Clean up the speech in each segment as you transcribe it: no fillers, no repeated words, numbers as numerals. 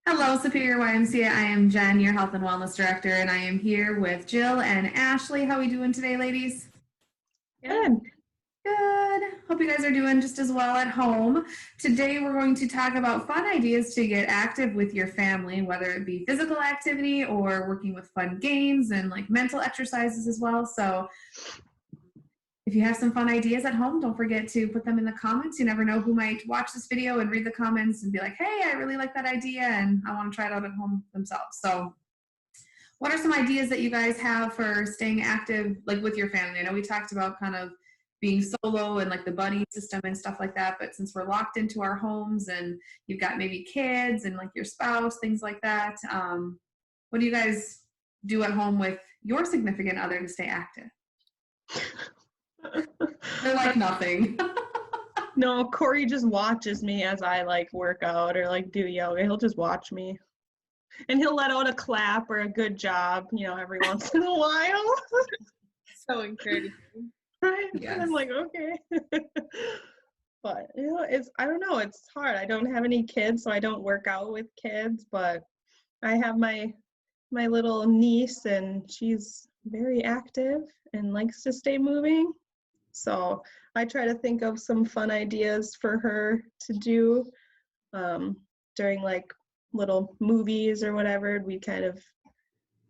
Hello, Superior YMCA. I am Jen, your Health and Wellness Director, and I am here with Jill and Ashley. How are we doing today, ladies? Good. Good. Hope you guys are doing just as well at home. Today, we're going to talk about fun ideas to get active with your family, whether it be physical activity or working with fun games and like mental exercises as well. So, if you have some fun ideas at home, don't forget to put them in the comments. You never know who might watch this video and read the comments and be like, hey, I really like that idea and I want to try it out at home themselves. So what are some ideas that you guys have for staying active like with your family? I know we talked about kind of being solo and like the buddy system and stuff like that, but since we're locked into our homes and you've got maybe kids and like your spouse, things like that, what do you guys do at home with your significant other to stay active? They're like nothing. No, Corey just watches me as I like work out or like do yoga. He'll just watch me. And he'll let out a clap or a good job, every once in a while. So encouraging. Right? Yes. I'm like, okay. But I don't know, it's hard. I don't have any kids, so I don't work out with kids, but I have my little niece and she's very active and likes to stay moving. So I try to think of some fun ideas for her to do during like little movies or whatever. We kind of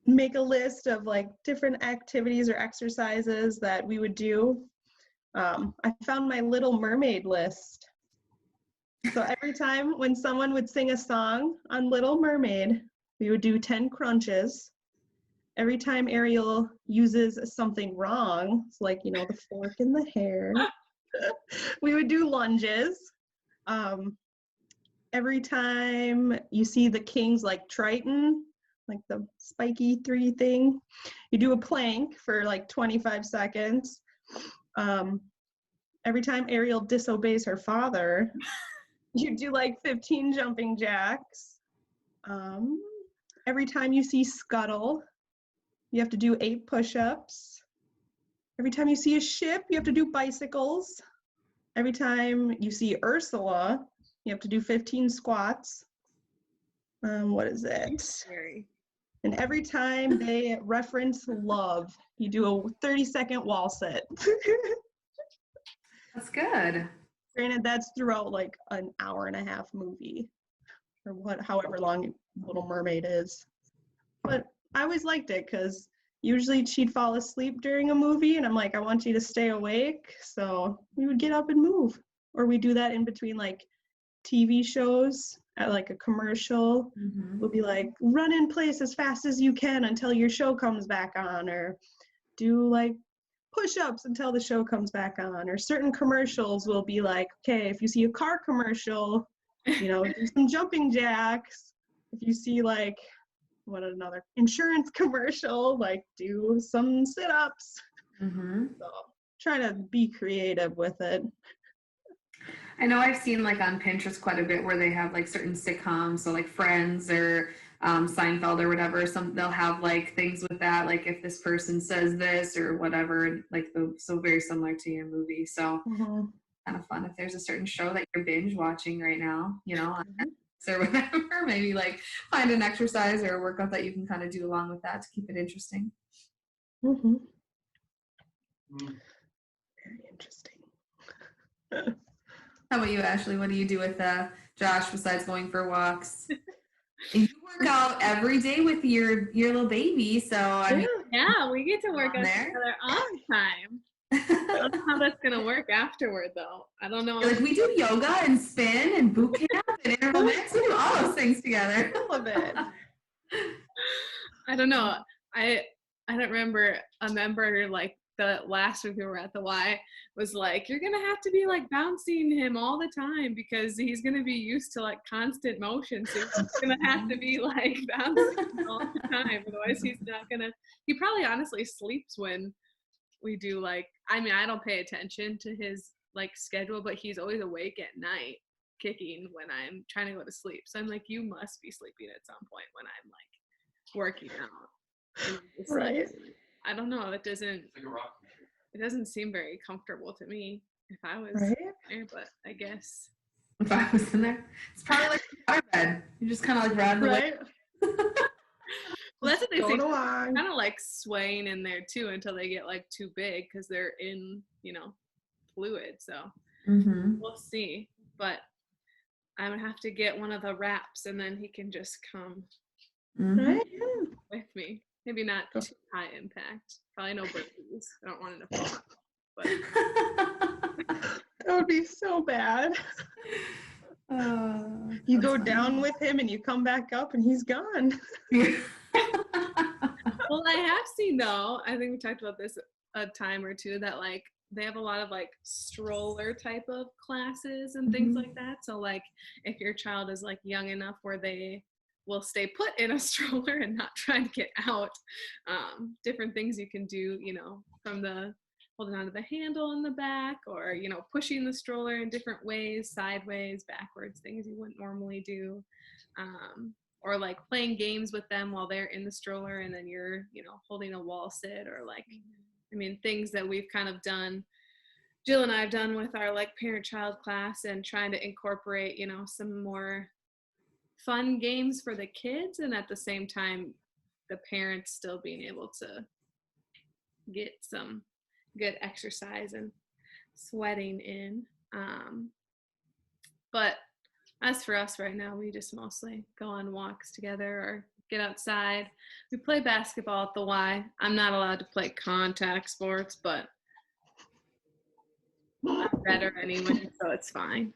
make a list of like different activities or exercises that we would do. I found my Little Mermaid list. So every time when someone would sing a song on Little Mermaid, we would do 10 crunches. Every time Ariel uses something wrong, it's like, the fork in the hair, we would do lunges. Every time you see the kings like Triton, like the spiky 3 thing, you do a plank for like 25 seconds. Every time Ariel disobeys her father, you do like 15 jumping jacks. Every time you see Scuttle, you have to do 8 push-ups. Every time you see a ship, you have to do bicycles. Every time you see Ursula, you have to do 15 squats. What is it? Scary. And every time they reference love, you do a 30-second wall sit. That's good. Granted, that's throughout like an hour-and-a-half movie, or however long Little Mermaid is. But I always liked it because usually she'd fall asleep during a movie and I'm like, I want you to stay awake. So we would get up and move. Or we do that in between like TV shows at like a commercial. We'll be like, run in place as fast as you can until your show comes back on, or do like push-ups until the show comes back on. Or certain commercials will be like, okay, if you see a car commercial, do some jumping jacks. If you see like another insurance commercial, like do some sit-ups. So try to be creative with it. I know I've seen like on Pinterest quite a bit where they have like certain sitcoms, so like Friends or Seinfeld or whatever. They'll have like things with that, like if this person says this or whatever, like so very similar to your movie. So kind of fun if there's a certain show that you're binge watching right now, on Netflix or whatever. Maybe like find an exercise or a workout that you can kind of do along with that to keep it interesting. Very interesting. How about you, Ashley? What do you do with Josh besides going for walks? You work out every day with your little baby, so I mean, yeah, we get to work out there. together all the time. I don't know how that's gonna work afterward, though. I don't know. Like we do yoga and spin and boot camp and interval mix. We do all those things together. I love it. I don't know. I don't remember a member like the last week we were at the Y was like, you're gonna have to be like bouncing him all the time because he's gonna be used to like constant motion. So he's gonna have to be like bouncing him all the time. Otherwise he's not gonna, he probably honestly sleeps when we do like, I mean, I don't pay attention to his like schedule, but he's always awake at night kicking when I'm trying to go to sleep. So I'm like, you must be sleeping at some point when I'm like working out. Right. I don't know. It doesn't seem very comfortable to me if I was right. there, but I guess if I was in there. It's probably like a water bed. You just kind of like ride the wave. Right? Well, that's what they say. Going along. Kind of like swaying in there too until they get like too big because they're in, fluid. So we'll see. But I'm gonna have to get one of the wraps and then he can just come Right? with me. Maybe not too high impact. Probably no burpees. I don't want it to fall. But That would be so bad. You go down with him and you come back up and he's gone. Well, I have seen though, I think we talked about this a time or two, that like they have a lot of like stroller type of classes and things like that. So like if your child is like young enough where they will stay put in a stroller and not try to get out, different things you can do, from the holding onto the handle in the back, or pushing the stroller in different ways, sideways, backwards, things you wouldn't normally do, or like playing games with them while they're in the stroller and then you're holding a wall sit, or like things that we've kind of done, Jill and I have done with our like parent-child class, and trying to incorporate some more fun games for the kids, and at the same time the parents still being able to get some good exercise and sweating in. But as for us right now, we just mostly go on walks together or get outside. We play basketball at the Y. I'm not allowed to play contact sports, but I'm better anyway, so it's fine.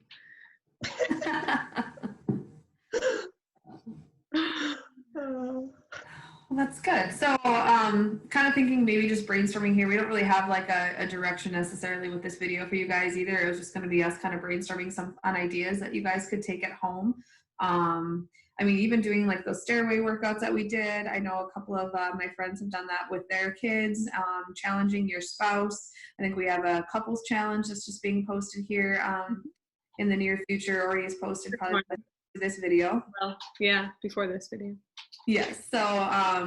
Well, that's good. So kind of thinking maybe just brainstorming here. We don't really have like a direction necessarily with this video for you guys either. It was just going to be us kind of brainstorming on ideas that you guys could take at home. Even doing like those stairway workouts that we did. I know a couple of my friends have done that with their kids, challenging your spouse. I think we have a couples challenge that's just being posted here in the near future, or is posted probably this video. Well, yeah, before this video. Yes. So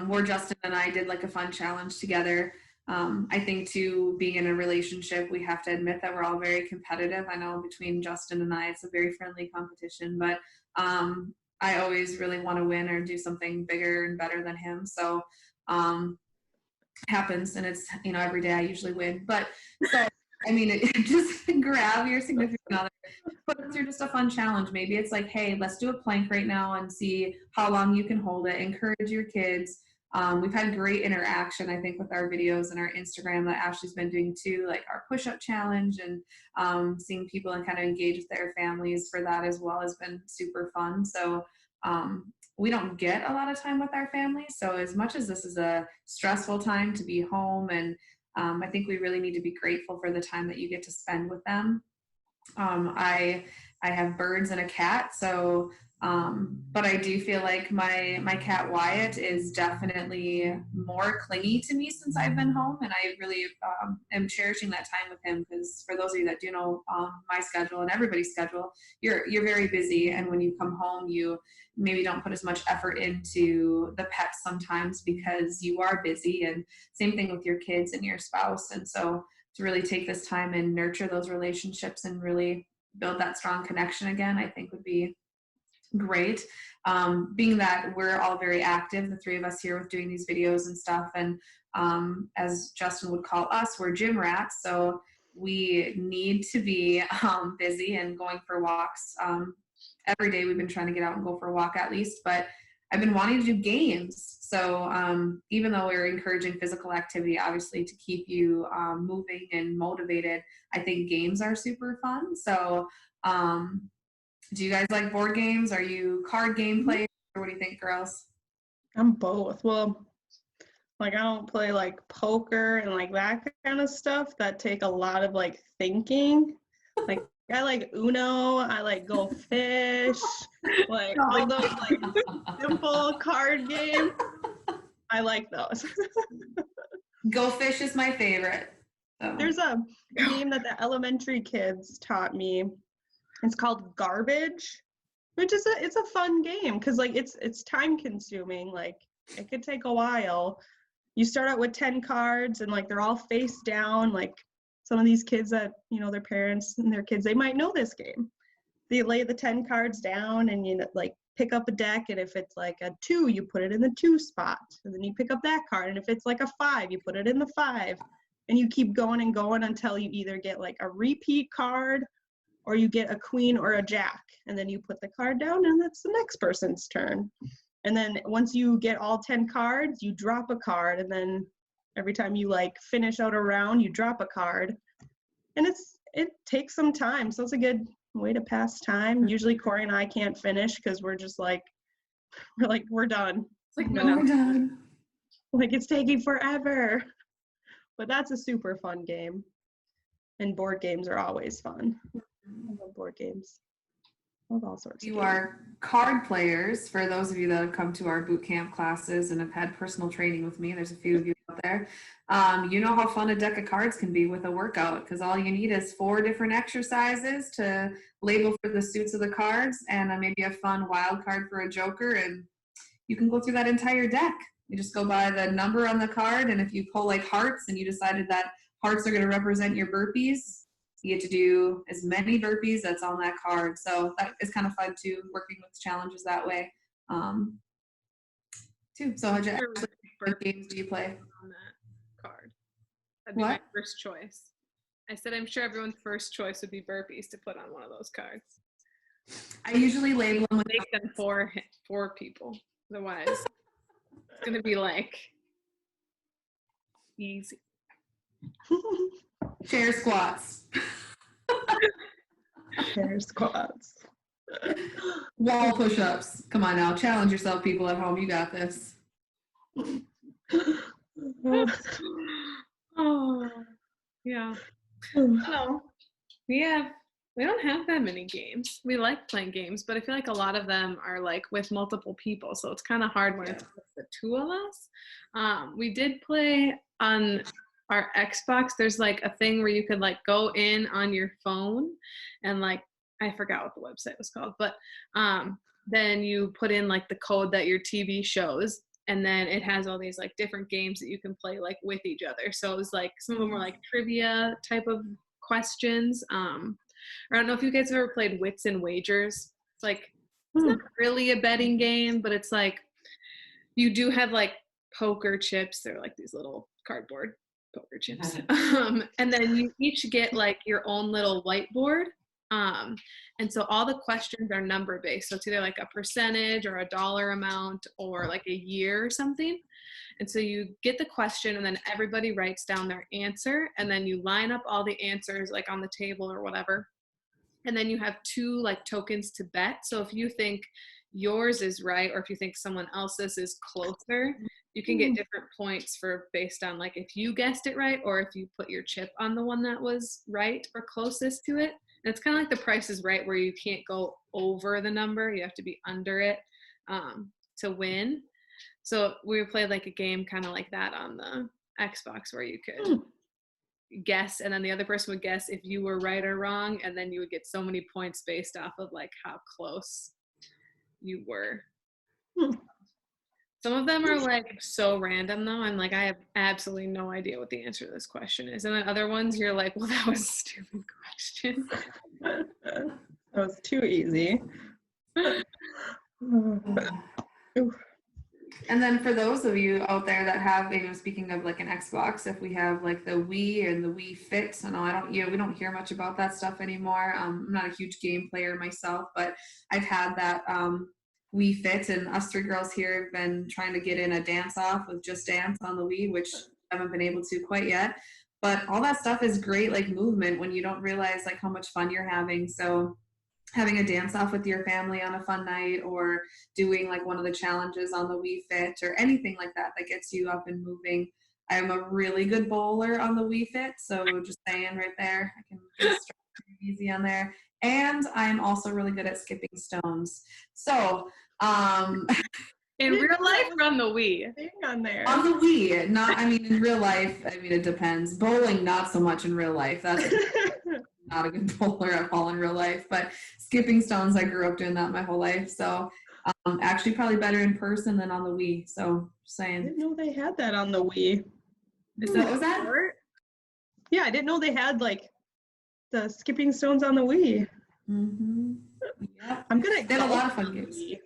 where Justin and I did like a fun challenge together. I think too, being in a relationship, we have to admit that we're all very competitive. I know between Justin and I, it's a very friendly competition, but I always really want to win or do something bigger and better than him. So happens, and it's, every day I usually win. But so, just grab your significant other, put it through just a fun challenge. Maybe it's like, hey, let's do a plank right now and see how long you can hold it. Encourage your kids. We've had great interaction, I think, with our videos and our Instagram that Ashley's been doing too, like our push-up challenge, and seeing people and kind of engage with their families for that as well has been super fun. So we don't get a lot of time with our family. So as much as this is a stressful time to be home, and I think we really need to be grateful for the time that you get to spend with them. I have birds and a cat, so but I do feel like my cat Wyatt is definitely more clingy to me since I've been home, and I really am cherishing that time with him, because for those of you that do know my schedule and everybody's schedule, you're very busy, and when you come home you maybe don't put as much effort into the pets sometimes because you are busy, and same thing with your kids and your spouse. And so to really take this time and nurture those relationships and really build that strong connection again, I think would be great. Being that we're all very active, the three of us here, with doing these videos and stuff, and as Justin would call us, we're gym rats, so we need to be busy and going for walks. Every day we've been trying to get out and go for a walk at least, but I've been wanting to do games. So even though we're encouraging physical activity, obviously, to keep you moving and motivated, I think games are super fun. So do you guys like board games? Are you card game players? Or what do you think, girls? I'm both. Well, like I don't play like poker and like that kind of stuff that take a lot of like thinking. Like I like Uno, I like Go Fish, like all those like simple card games. I like those. Go Fish is my favorite. So. There's a game that the elementary kids taught me. It's called Garbage, which is it's a fun game because like it's time consuming. Like it could take a while. You start out with 10 cards and like they're all face down. Like some of these kids that, their parents and their kids, they might know this game. they lay the 10 cards down and you like pick up a deck, and if it's like a 2, you put it in the 2 spot, and then you pick up that card, and if it's like a 5, you put it in the 5, and you keep going and going until you either get like a repeat card or you get a queen or a jack, and then you put the card down and that's the next person's turn. And then once you get all 10 cards, you drop a card, and then every time you like finish out a round, you drop a card. And it takes some time, so it's a good way to pass time. Usually Corey and I can't finish because we're done. It's like, No, we're done. Like, it's taking forever. But that's a super fun game. And board games are always fun. I love board games. I love all sorts of You games. are card players. For those of you that have come to our boot camp classes and have had personal training with me, there's a few of you out there. You know how fun a deck of cards can be with a workout, because all you need is 4 different exercises to label for the suits of the cards and maybe a fun wild card for a joker, and you can go through that entire deck. You just go by the number on the card, and if you pull like hearts and you decided that hearts are going to represent your burpees, you get to do as many burpees that's on that card. So that is kind of fun too, working with challenges that way too. So what games do you play on that card? That'd be my first choice. I said I'm sure everyone's first choice would be burpees to put on one of those cards. I usually label them with Make them for people. Otherwise, it's going to be like easy. chair squats. Chair squats. Wall push-ups. Come on now, challenge yourself, people at home. You got this. Oh, yeah. Hello. We don't have that many games. We like playing games, but I feel like a lot of them are like with multiple people, so it's kind of hard when it's the 2 of us. We did play on our Xbox. There's like a thing where you could like go in on your phone and like, I forgot what the website was called, but then you put in like the code that your TV shows, and then it has all these like different games that you can play like with each other. So it was like, some of them were like trivia type of questions. I don't know if you guys have ever played Wits and Wagers. It's like, it's not really a betting game, but it's like, you do have like poker chips. They're like these little cardboard poker chips. And then you each get like your own little whiteboard. And so all the questions are number based. So it's either like a percentage or a dollar amount or like a year or something. And so you get the question, and then everybody writes down their answer, and then you line up all the answers like on the table or whatever. And then you have 2 like tokens to bet. So if you think yours is right, or if you think someone else's is closer, you can get different points for based on like if you guessed it right, or if you put your chip on the one that was right or closest to it. And it's kind of like the Price is Right, where you can't go over the number, you have to be under it to win. So we played like a game kind of like that on the Xbox, where you could guess, and then the other person would guess if you were right or wrong, and then you would get so many points based off of like how close you were. Some of them are like so random though. I'm like, I have absolutely no idea what the answer to this question is. And then other ones you're like, well, that was a stupid question. That was too easy. And then for those of you out there that have, speaking of like an Xbox, if we have like the Wii and the Wii Fit, we don't hear much about that stuff anymore. I'm not a huge game player myself, but I've had that Wii Fit, and us 3 girls here have been trying to get in a dance off with Just Dance on the Wii, which I haven't been able to quite yet. But all that stuff is great, like movement, when you don't realize like how much fun you're having. So having a dance off with your family on a fun night, or doing like one of the challenges on the Wii Fit, or anything like that that gets you up and moving. I'm a really good bowler on the Wii Fit, so just saying right there, I can just pretty easy on there. And I'm also really good at skipping stones. So in real life or on the Wii? On there. On the Wii, in real life, it depends. Bowling, not so much in real life. That's not a good bowler at all in real life, but skipping stones, I grew up doing that my whole life. So actually probably better in person than on the Wii. So just saying. I didn't know they had that on the Wii. What was that? Yeah, I didn't know they had like the skipping stones on the Wii. Mm-hmm. Yeah. I'm good at They have a lot of golfing fun on the games. Wii.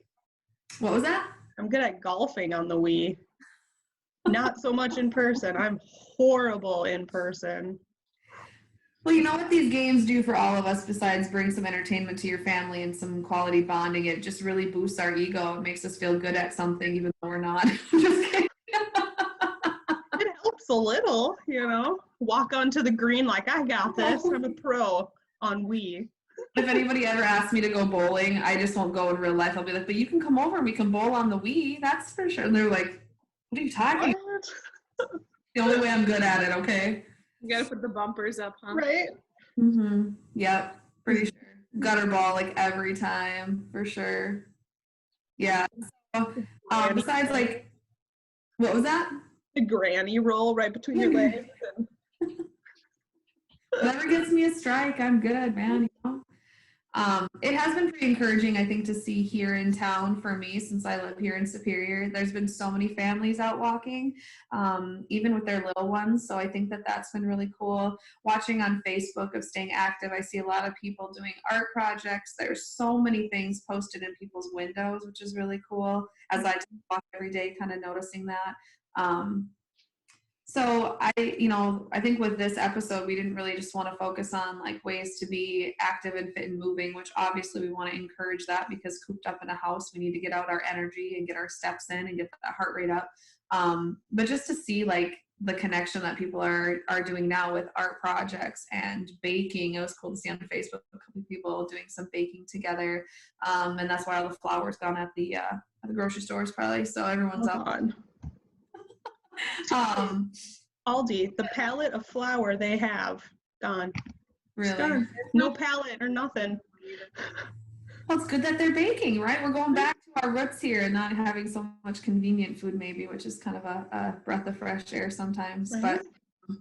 What was that? I'm good at golfing on the Wii. Not so much in person. I'm horrible in person. Well, you know what these games do for all of us besides bring some entertainment to your family and some quality bonding? It just really boosts our ego. It makes us feel good at something even though we're not. Just kidding. It helps a little, you know. Walk onto the green like, I got this. I'm a pro on Wii. If anybody ever asks me to go bowling, I just won't go in real life. I'll be like, but you can come over and we can bowl on the Wii. That's for sure. And they're like, what are you talking about? What? The only way I'm good at it, okay? You gotta put the bumpers up, huh? Right? Mm-hmm. Yep, pretty sure. Gutter ball like every time, for sure. Yeah. So, besides, like, what was that? The granny roll right between your legs. And Whatever gets me a strike, I'm good, man. You know? It has been pretty encouraging, I think, to see here in town for me since I live here in Superior. There's been so many families out walking, even with their little ones. So I think that that's been really cool. Watching on Facebook of staying active, I see a lot of people doing art projects. There's so many things posted in people's windows, which is really cool. As I walk every day, kind of noticing that. So I think with this episode, we didn't really just want to focus on like ways to be active and fit and moving, which obviously we want to encourage that because cooped up in a house, we need to get out our energy and get our steps in and get that heart rate up. But just to see like the connection that people are doing now with art projects and baking. It was cool to see on Facebook a couple of people doing some baking together. And that's why all the flour's gone at the grocery stores probably. So everyone's up. Aldi, the palette of flour they have gone. Really? It's gone. No palette or nothing. Well, it's good that they're baking, right? We're going back to our roots here and not having so much convenient food, maybe, which is kind of a breath of fresh air sometimes. Right. But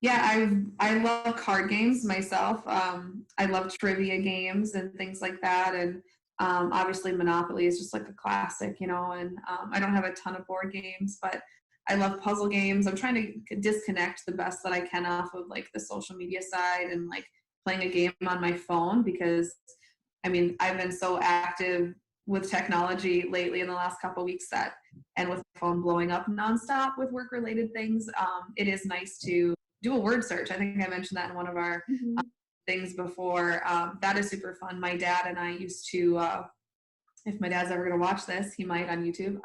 yeah, I love card games myself. I love trivia games and things like that, and obviously Monopoly is just like a classic, you know. And I don't have a ton of board games, but I love puzzle games. I'm trying to disconnect the best that I can off of like the social media side and like playing a game on my phone because I mean, I've been so active with technology lately in the last couple of weeks and with my phone blowing up nonstop with work related things, it is nice to do a word search. I think I mentioned that in one of our things before. That is super fun. My dad and I used to, if my dad's ever going to watch this, he might on YouTube.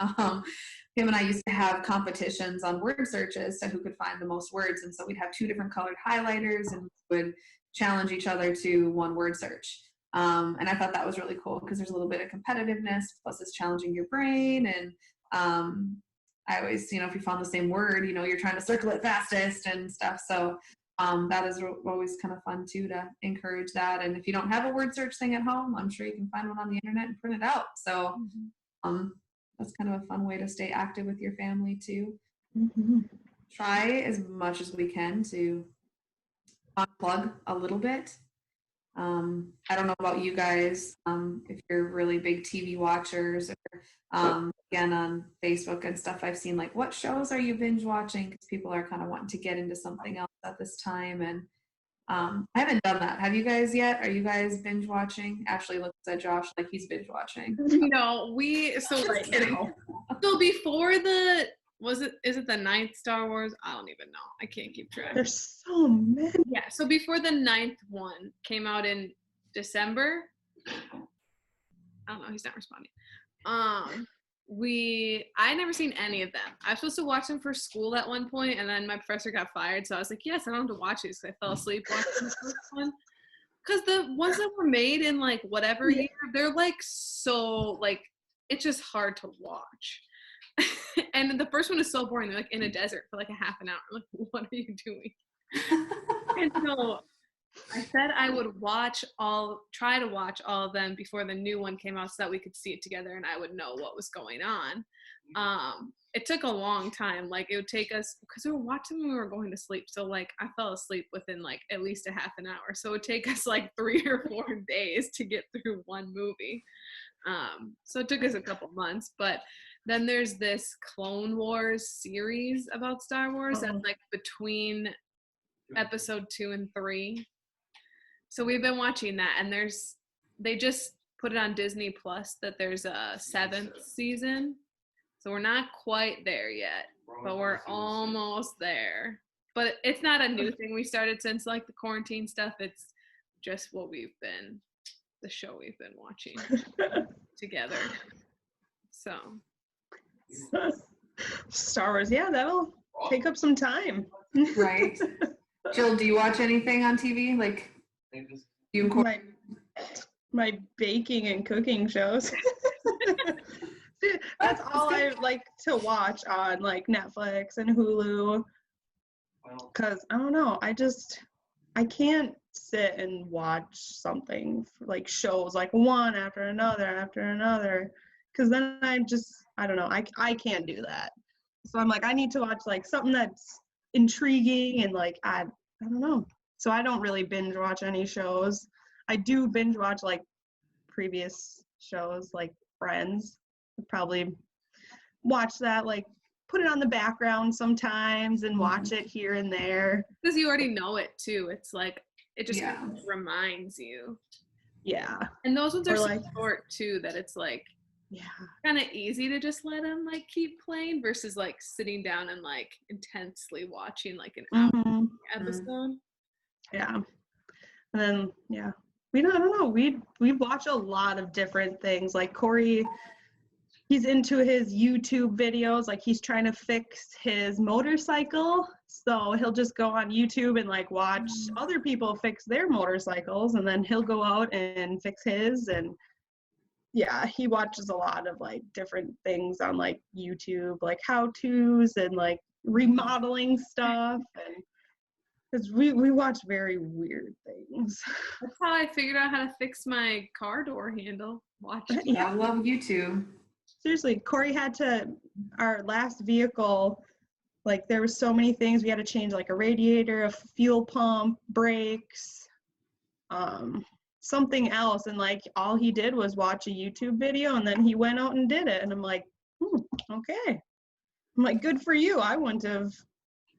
Him and I used to have competitions on word searches to who could find the most words. And so we'd have two different colored highlighters and we would challenge each other to one word search. And I thought that was really cool because there's a little bit of competitiveness, plus it's challenging your brain. And I always, if you found the same word, you're trying to circle it fastest and stuff. So that is always kind of fun too, to encourage that. And if you don't have a word search thing at home, I'm sure you can find one on the internet and print it out. So that's kind of a fun way to stay active with your family too. Try as much as we can to unplug a little bit. I don't know about you guys, if you're really big TV watchers or again on Facebook and stuff, I've seen like, what shows are you binge watching? Because people are kind of wanting to get into something else at this time. And I haven't done that. Have you guys yet? Are you guys binge watching? Ashley looks at Josh like he's binge watching. No, Just kidding. So before is it the 9th Star Wars? I don't even know. I can't keep track. There's so many. Yeah, so before the 9th one came out in December. I don't know, he's not responding. I never seen any of them. I was supposed to watch them for school at one point, and then my professor got fired, so I was like, yes, I don't have to watch these because I fell asleep watching the first one. Because the ones that were made in like whatever year, they're like so like it's just hard to watch. And the first one is so boring. They're like in a desert for like a half an hour. I'm like, what are you doing? And so I said I would try to watch all of them before the new one came out so that we could see it together and I would know what was going on. It took a long time. Like it would take us, because we were watching when we were going to sleep. So like I fell asleep within like at least a half an hour. So it would take us like 3 or 4 days to get through one movie. So it took us a couple months, but then there's this Clone Wars series about Star Wars that's like between episode 2 and 3. So we've been watching that, and there's they just put it on Disney Plus that there's a 7th season. So we're not quite there yet, but we're almost there. But it's not a new thing we started since like the quarantine stuff. It's just the show we've been watching together. So Star Wars, yeah, that'll take up some time. Right. Jill, do you watch anything on TV? Like you and Corey? My baking and cooking shows. That's all I like to watch on like Netflix and Hulu. Because I don't know, I can't sit and watch something like shows like one after another. Because then I don't know, I can't do that. So I'm like, I need to watch like something that's intriguing and like I don't know. So I don't really binge watch any shows. I do binge watch like previous shows like Friends. I'd probably watch that, like put it on the background sometimes and watch it here and there. Because you already know it too. It's like it just kind of reminds you. Yeah. And those ones are so like, short too that it's like kind of easy to just let them like keep playing versus like sitting down and like intensely watching like an hour episode. Yeah. And then I don't know, we watch a lot of different things. Like Corey, he's into his YouTube videos, like he's trying to fix his motorcycle, so he'll just go on YouTube and like watch other people fix their motorcycles, and then he'll go out and fix his. And he watches a lot of like different things on like YouTube, like how-tos and like remodeling stuff. And because we watch very weird things. That's how I figured out how to fix my car door handle. Watching. I love YouTube. Seriously, Corey our last vehicle, like there were so many things. We had to change like a radiator, a fuel pump, brakes, something else. And like all he did was watch a YouTube video and then he went out and did it. And I'm like, okay. I'm like, good for you. I wouldn't have,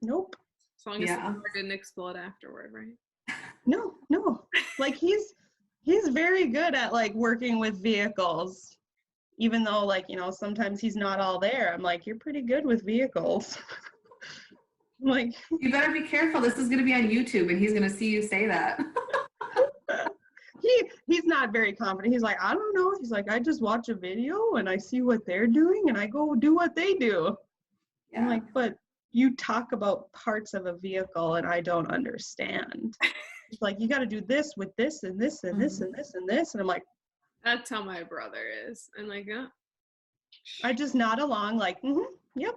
nope. As long as the car didn't explode afterward, right? No. Like he's very good at like working with vehicles. Even though, like, you know, sometimes he's not all there. I'm like, you're pretty good with vehicles. I'm like, you better be careful. This is going to be on YouTube, and he's going to see you say that. He's not very confident. He's like, I don't know. He's like, I just watch a video, and I see what they're doing, and I go do what they do. Yeah. I'm like, but you talk about parts of a vehicle, and I don't understand. He's like, you got to do this with this, and this, and this, and this, and this. And I'm like, that's how my brother is. I'm like, I just nod along like, yep.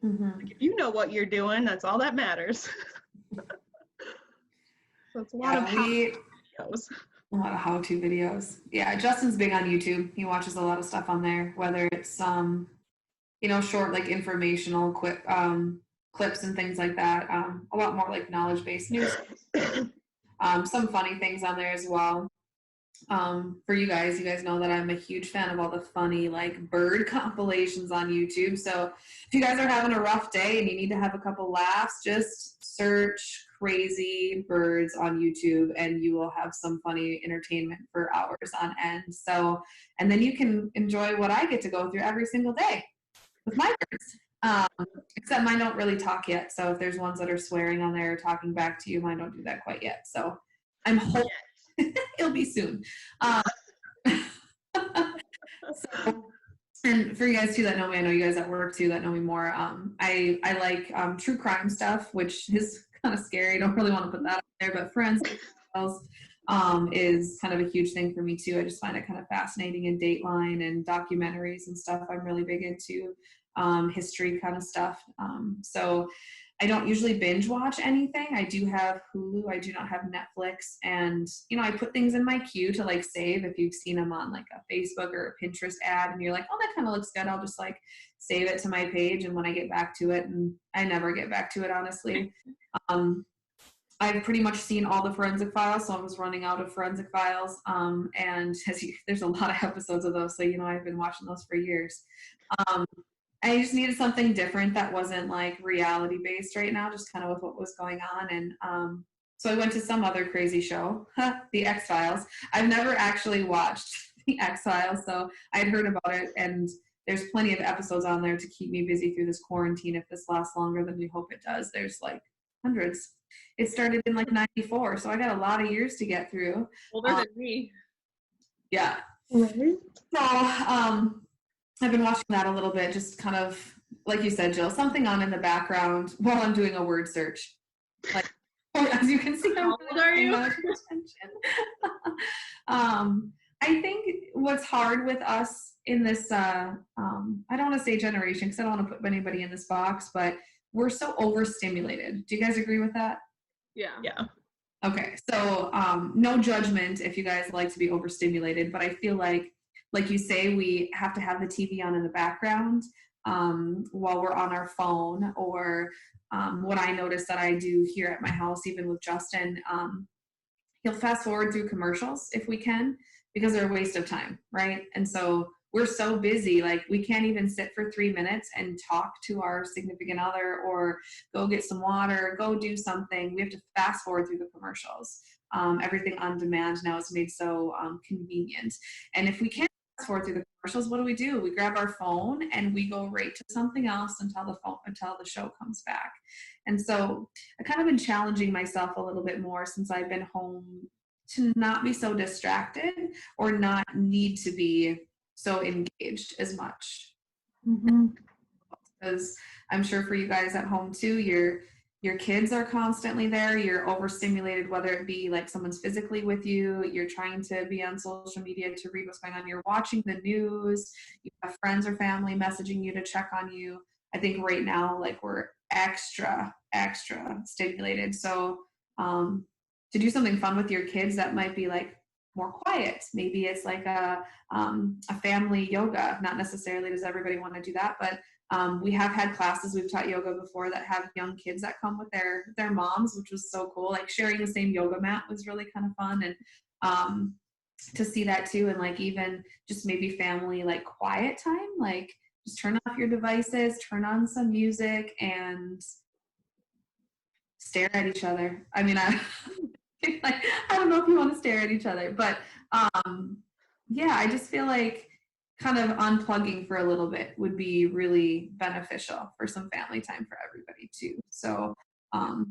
Like, if you know what you're doing, that's all that matters. So it's a lot of videos. A lot of how-to videos. Yeah, Justin's big on YouTube. He watches a lot of stuff on there, whether it's short like informational clips and things like that. A lot more like knowledge-based news. Some funny things on there as well. For you guys know that I'm a huge fan of all the funny like bird compilations on YouTube. So if you guys are having a rough day and you need to have a couple laughs, just search crazy birds on YouTube and you will have some funny entertainment for hours on end. So, and then you can enjoy what I get to go through every single day with my birds. Except mine don't really talk yet. So if there's ones that are swearing on there or talking back to you, mine don't do that quite yet. So I'm hoping it'll be soon. And for you guys too that know me, I know you guys at work too that know me more. I like true crime stuff, which is kind of scary. I don't really want to put that out there, but forensic is kind of a huge thing for me too. I just find it kind of fascinating, and Dateline and documentaries and stuff. I'm really big into history kind of stuff. So I don't usually binge watch anything. I do have Hulu. I do not have Netflix. And, I put things in my queue to like save if you've seen them on like a Facebook or a Pinterest ad and you're like, oh, that kind of looks good. I'll just like save it to my page. And when I get back to it, and I never get back to it, honestly. I've pretty much seen all the Forensic Files, so I was running out of Forensic Files. And there's a lot of episodes of those, so I've been watching those for years. I just needed something different that wasn't like reality based right now, just kind of with what was going on. And so So I went to some other crazy show, The X-Files. I've never actually watched The X-Files, so I'd heard about it, and there's plenty of episodes on there to keep me busy through this quarantine. If this lasts longer than we hope it does, there's like hundreds. It started in like 94, so I got a lot of years to get through. Older than me. Yeah. Right. So I've been watching that a little bit, just kind of, like you said, Jill, something on in the background while I'm doing a word search. Like, as you can see, I'm How old are you? I think what's hard with us in this, I don't want to say generation because I don't want to put anybody in this box, but we're so overstimulated. Do you guys agree with that? Yeah. Okay, so no judgment if you guys like to be overstimulated, but I feel like you say, we have to have the TV on in the background while we're on our phone, or what I notice that I do here at my house, even with Justin, he'll fast forward through commercials if we can, because they're a waste of time, right? And so we're so busy, like we can't even sit for 3 minutes and talk to our significant other or go get some water, go do something. We have to fast forward through the commercials. Everything on demand now is made so convenient. And if we can't fast forward through the commercials, what do? We grab our phone and we go right to something else until the show comes back. And so I've kind of been challenging myself a little bit more since I've been home to not be so distracted or not need to be so engaged as much. Because I'm sure for you guys at home too, your kids are constantly there, you're overstimulated, whether it be like someone's physically with you, you're trying to be on social media to read what's going on, you're watching the news, you have friends or family messaging you to check on you. I think right now, like, we're extra stimulated. So to do something fun with your kids that might be like more quiet, maybe it's like a family yoga. Not necessarily does everybody want to do that, but we have had classes, we've taught yoga before, that have young kids that come with their moms, which was so cool. Like, sharing the same yoga mat was really kind of fun, and to see that too. And like, even just maybe family like quiet time, like just turn off your devices, turn on some music, and stare at each other. I mean, like, I don't know if you want to stare at each other, but yeah, I just feel like kind of unplugging for a little bit would be really beneficial for some family time for everybody too. So I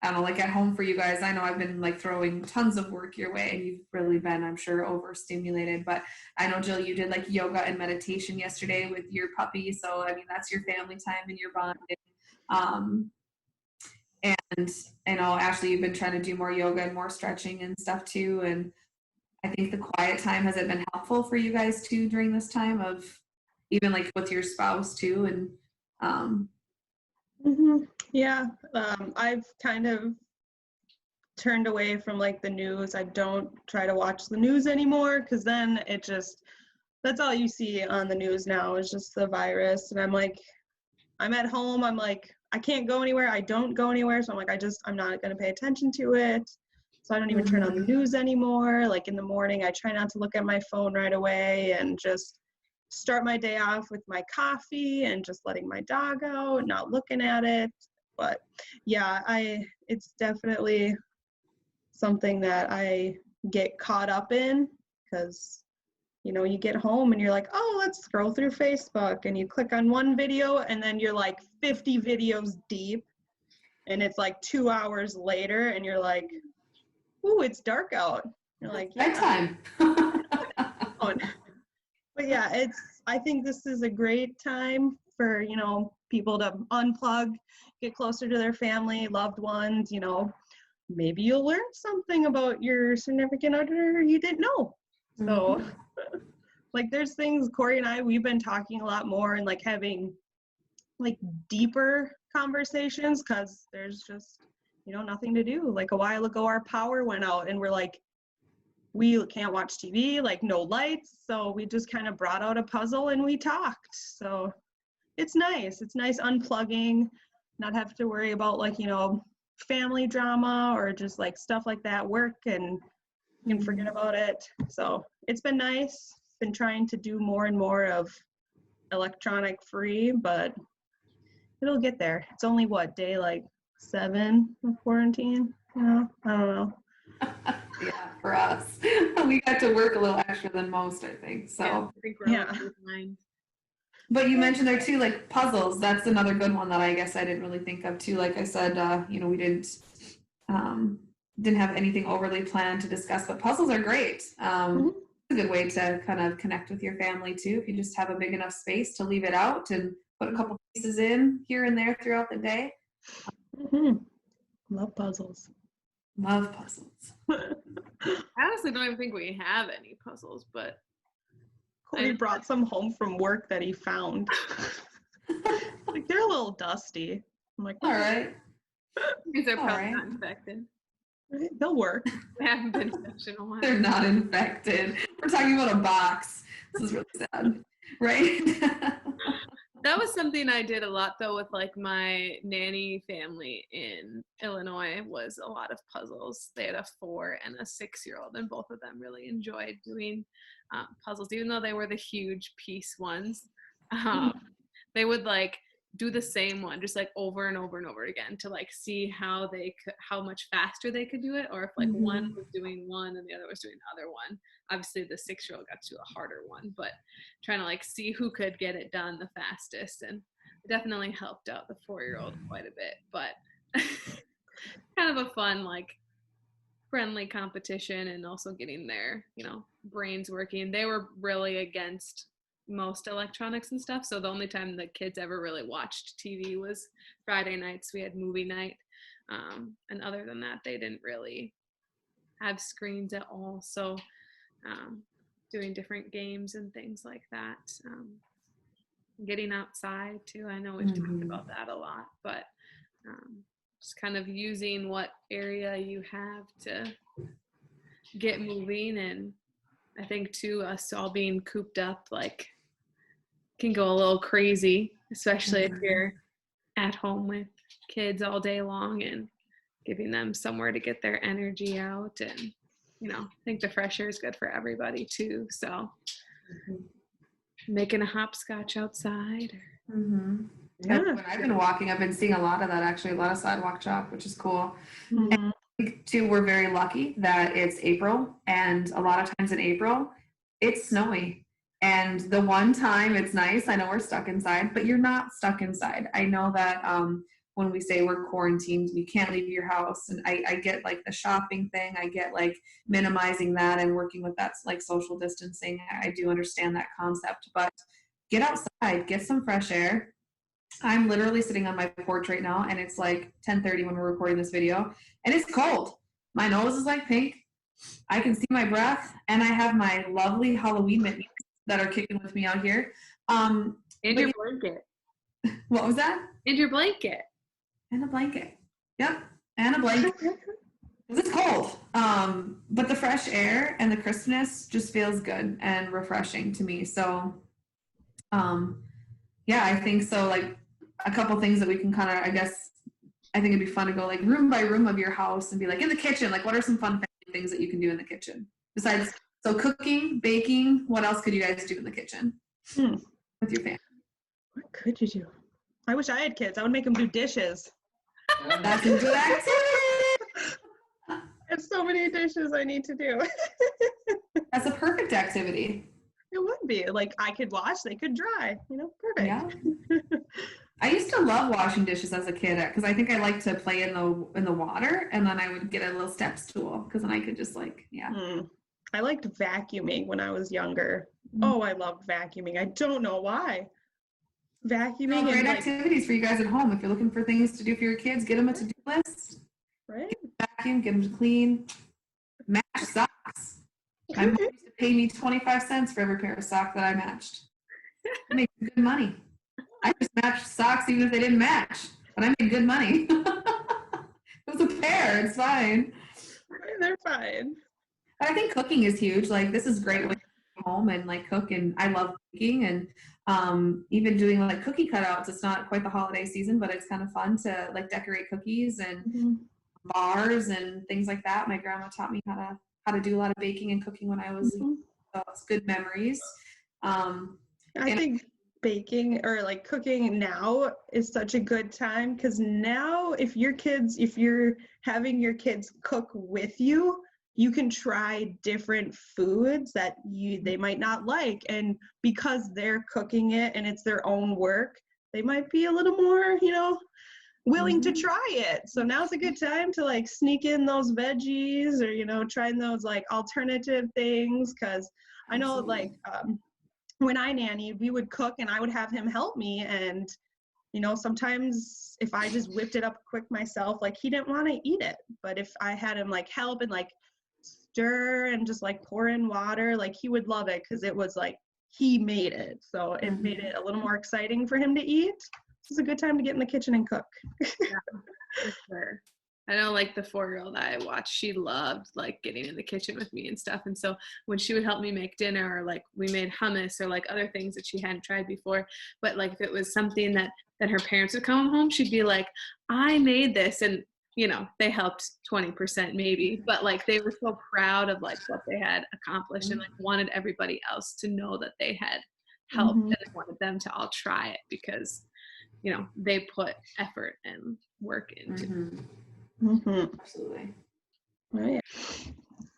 don't know, like at home for you guys, I know I've been like throwing tons of work your way and you've really been, I'm sure, overstimulated, but I know, Jill, you did like yoga and meditation yesterday with your puppy. So I mean, that's your family time and your bonding. And I know, Ashley, you've been trying to do more yoga and more stretching and stuff too. And I think the quiet time, has it been helpful for you guys too during this time, of even like with your spouse too? And Yeah, I've kind of turned away from like the news. I don't try to watch the news anymore, because then it just, that's all you see on the news now is just the virus. And I'm like, I'm at home, I'm like, I can't go anywhere, I don't go anywhere, so I'm like, I'm not going to pay attention to it. So I don't even turn on the news anymore. Like in the morning, I try not to look at my phone right away and just start my day off with my coffee and just letting my dog out, not looking at it. But yeah, it's definitely something that I get caught up in, because you get home and you're like, oh, let's scroll through Facebook, and you click on one video and then you're like 50 videos deep, and it's like 2 hours later and you're like, ooh, it's dark out. You're like, yeah. Bedtime. But yeah, I think this is a great time for, people to unplug, get closer to their family, loved ones, maybe you'll learn something about your significant other you didn't know. So like, there's things, Corey and we've been talking a lot more and like having like deeper conversations, because there's just, nothing to do. Like a while ago, our power went out and we're like, we can't watch TV, like no lights. So we just kind of brought out a puzzle and we talked. So it's nice. It's nice unplugging, not have to worry about like, family drama or just like stuff like that, work, and you can forget about it. So it's been nice. Been trying to do more and more of electronic free, but it'll get there. It's only day like 7 of quarantine. Yeah, I don't know. Yeah, for us. We got to work a little extra than most, I think. So, Yeah, I think we're Yeah. all behind. but you mentioned there too, like puzzles. That's another good one that I guess I didn't really think of too. Like I said, we um, didn't have anything overly planned to discuss, but puzzles are great. Mhm. It's a good way to kind of connect with your family too. If you just have a big enough space to leave it out and put a couple pieces in here and there throughout the day. Mhm. Love puzzles. Love puzzles. I honestly don't even think we have any puzzles, but Corey brought some home from work that he found. Like, they're a little dusty. I'm like, All right. these are All probably right. not infected. right, they'll work. They haven't been touched in a while. They're not infected. We're talking about a box. This is really sad, right? That was something I did a lot though with like my nanny family in Illinois was a lot of puzzles. They had a 4 and a 6-year-old and both of them really enjoyed doing puzzles, even though they were the huge piece ones. They would like do the same one just like over and over and over again to like see how much faster they could do it, or if like one was doing one and the other was doing the other one. Obviously the 6-year-old got to do a harder one, but trying to like see who could get it done the fastest, and it definitely helped out the 4-year-old quite a bit. But kind of a fun like friendly competition, and also getting their brains working. They were really against most electronics and stuff, so the only time the kids ever really watched TV was Friday nights. We had movie night, and other than that they didn't really have screens at all. So doing different games and things like that, getting outside too. I know we've talked about that a lot, but just kind of using what area you have to get moving. And I think too, us all being cooped up like can go a little crazy, especially if you're at home with kids all day long and giving them somewhere to get their energy out. And I think the fresh air is good for everybody too. So making a hopscotch outside. Yeah. When I've been walking, I've been seeing a lot of that actually, a lot of sidewalk chalk, which is cool. And I think too, we're very lucky that it's April, and a lot of times in April, it's snowy. And the one time it's nice, I know we're stuck inside, but you're not stuck inside. I know that when we say we're quarantined, you can't leave your house. And I get like the shopping thing. I get like minimizing that and working with that like social distancing. I do understand that concept, but get outside, get some fresh air. I'm literally sitting on my porch right now, and it's like 10:30 when we're recording this video, and it's cold. My nose is like pink. I can see my breath, and I have my lovely Halloween mittens that are kicking with me out here. And your blanket. What was that? And your blanket. And a blanket. Yep, and a blanket. It's cold, but the fresh air and the crispness just feels good and refreshing to me. So, yeah, I think so. Like a couple things that we can kind of, I think it'd be fun to go like room by room of your house and be like in the kitchen. Like, what are some fun things that you can do in the kitchen besides? So cooking, baking. What else could you guys do in the kitchen with your family? What could you do? I wish I had kids. I would make them do dishes. That's a good activity. There's so many dishes I need to do. That's a perfect activity. It would be like I could wash, they could dry. Perfect. Yeah. I used to love washing dishes as a kid because I think I liked to play in the water, and then I would get a little step stool because then I could just I liked vacuuming when I was younger. Oh, I loved vacuuming. I don't know why. Vacuuming. Great activities for you guys at home. If you're looking for things to do for your kids, get them a to-do list. Right. Vacuum, get them to clean. Match socks. My mom used to pay me 25 cents for every pair of socks that I matched. I made good money. I just matched socks even if they didn't match, but I made good money. It was a pair. It's fine. They're fine. But I think cooking is huge. Like, this is great when you're home and like cook, and I love baking, and even doing like cookie cutouts. It's not quite the holiday season, but it's kind of fun to like decorate cookies and bars and things like that. My grandma taught me how to do a lot of baking and cooking when I was young, so it's good memories. I think baking or like cooking now is such a good time, because now if you're having your kids cook with you, you can try different foods that they might not like, and because they're cooking it and it's their own work, they might be a little more, willing to try it. So now's a good time to like sneak in those veggies, or trying those like alternative things, because I know like when I nannied, we would cook and I would have him help me, and sometimes if I just whipped it up quick myself, like he didn't want to eat it, but if I had him like help and like stir and just like pour in water, like he would love it, because it was like he made it, so it made it a little more exciting for him to eat. This is a good time to get in the kitchen and cook. Yeah, for sure. I know like the 4-year-old I watched, she loved like getting in the kitchen with me and stuff. And so when she would help me make dinner, or like we made hummus or like other things that she hadn't tried before, but like if it was something that her parents would come home, she'd be like, I made this. And they helped 20% maybe, but like they were so proud of like what they had accomplished and like wanted everybody else to know that they had helped, and they wanted them to all try it because they put effort and work into it. Absolutely. Right.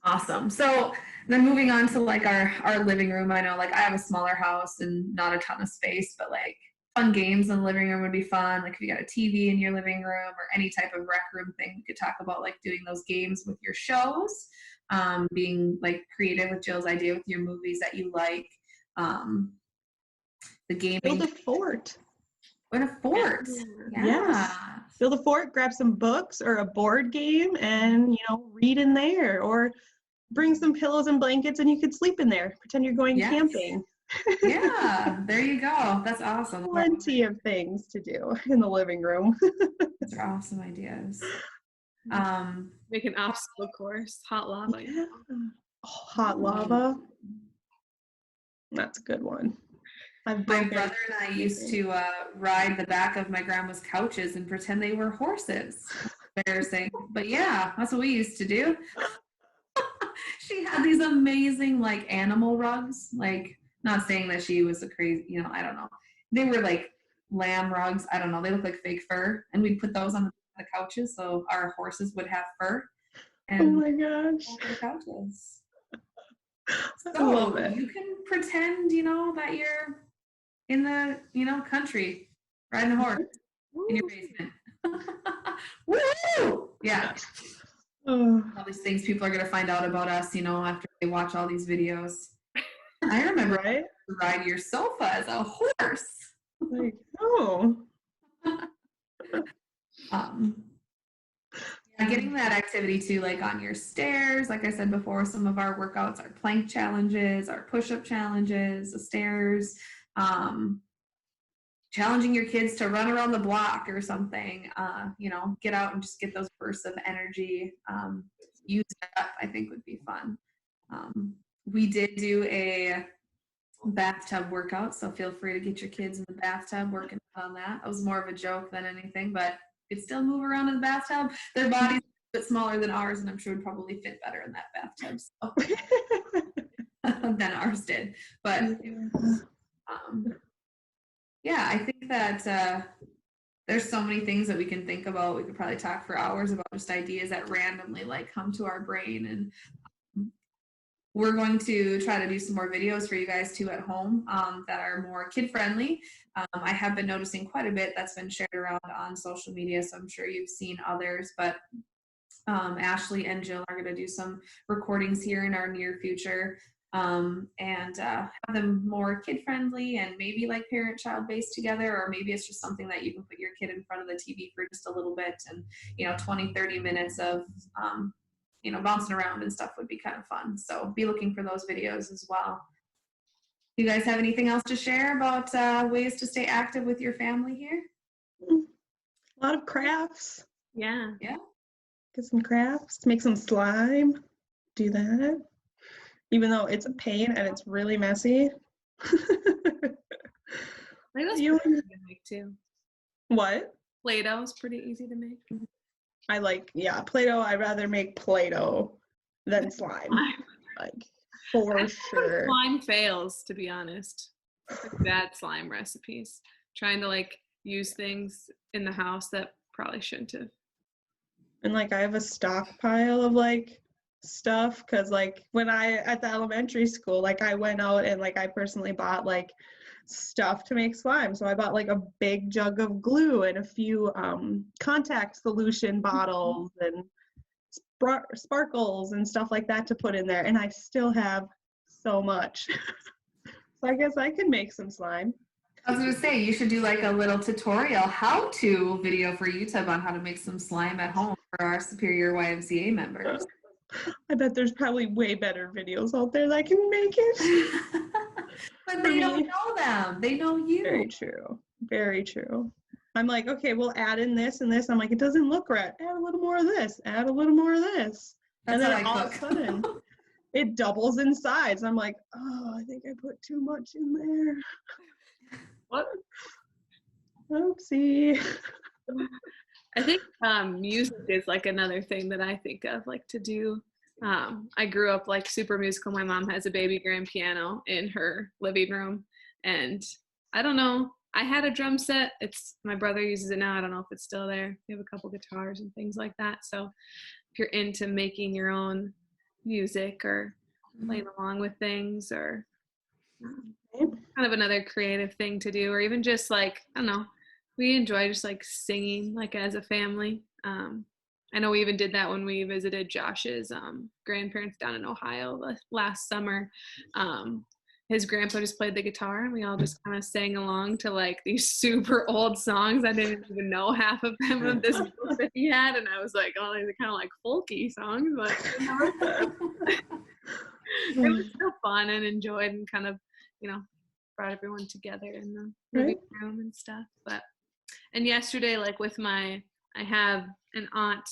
Awesome. So then moving on to like our living room, I know like I have a smaller house and not a ton of space, but like fun games in the living room would be fun. Like if you got a TV in your living room or any type of rec room thing, we could talk about like doing those games with your shows, being like creative with Jill's idea with your movies that you like, the gaming. Build a fort. What a fort. Yeah. Yes. Build a fort, grab some books or a board game and, read in there, or bring some pillows and blankets and you could sleep in there. Pretend you're going camping. Yeah, there you go. That's awesome. Plenty of things to do in the living room. Those are awesome ideas. Make an obstacle course, hot lava. Yeah. Oh, hot lava. That's a good one. My brother and I used to ride the back of my grandma's couches and pretend they were horses. Embarrassing. But yeah, that's what we used to do. She had these amazing like animal rugs. Like, not saying that she was a crazy, I don't know. They were like lamb rugs. I don't know. They look like fake fur. And we'd put those on the couches so our horses would have fur. And oh my gosh. the couches. I love it. You can pretend, that you're in the, country, riding a horse in your basement. Woo! Yeah. All these things people are going to find out about us, after they watch all these videos. I remember to ride your sofa as a horse. Like, oh. Getting that activity too, like on your stairs, like I said before, some of our workouts are plank challenges, our push-up challenges, the stairs, challenging your kids to run around the block or something, get out and just get those bursts of energy. Use it up, I think would be fun. We did do a bathtub workout, so feel free to get your kids in the bathtub working on that. It was more of a joke than anything, but you could still move around in the bathtub. Their bodies are a bit smaller than ours, and I'm sure would probably fit better in that bathtub than ours did. But it was, I think that there's so many things that we can think about. We could probably talk for hours about just ideas that randomly like come to our brain, and we're going to try to do some more videos for you guys too at home that are more kid friendly. I have been noticing quite a bit that's been shared around on social media, so I'm sure you've seen others, but Ashley and Jill are going to do some recordings here in our near future and have them more kid friendly and maybe like parent-child based together, or maybe it's just something that you can put your kid in front of the TV for just a little bit and 20-30 minutes of bouncing around and stuff would be kind of fun. So be looking for those videos as well. You guys have anything else to share about ways to stay active with your family here? A lot of crafts. Yeah. Get some crafts, make some slime, do that. Even though it's a pain and it's really messy. Play-Doh's pretty easy to make too. What? Play-Doh's pretty easy to make. I like, Play-Doh. I'd rather make Play-Doh than slime. Like, for sure. Slime fails, to be honest. like bad slime recipes. Trying to like use things in the house that probably shouldn't have. And like I have a stockpile of like stuff because like when I at the elementary school, like I went out and like I personally bought like stuff to make slime. So I bought like a big jug of glue and a few contact solution bottles and sparkles and stuff like that to put in there. And I still have so much. So I guess I can make some slime. I was going to say, you should do like a little tutorial how-to video for YouTube on how to make some slime at home for our Superior YMCA members. I bet there's probably way better videos out there that can make it. But they don't know them. They know you. Very true. Very true. I'm like, okay, we'll add in this and this. I'm like, it doesn't look right. Add a little more of this. Add a little more of this. That's and then how I all of a sudden, it doubles in size. I'm like, oh, I think I put too much in there. What? Oopsie. I think music is like another thing that I think of like to do. I grew up like super musical. My mom has a baby grand piano in her living room, and I don't know. I had a drum set. My brother uses it now. I don't know if it's still there. We have a couple guitars and things like that. So if you're into making your own music or playing along with things or kind of another creative thing to do, or even just like, I don't know, we enjoy just like singing like as a family. I know we even did that when we visited Josh's grandparents down in Ohio last summer. His grandpa just played the guitar and we all just kind of sang along to like these super old songs. I didn't even know half of them of this book that he had, and I was like, oh, these are kind of like folky songs, but it was so fun and enjoyed and kind of, brought everyone together in the living room and stuff. And yesterday, like with I have an aunt,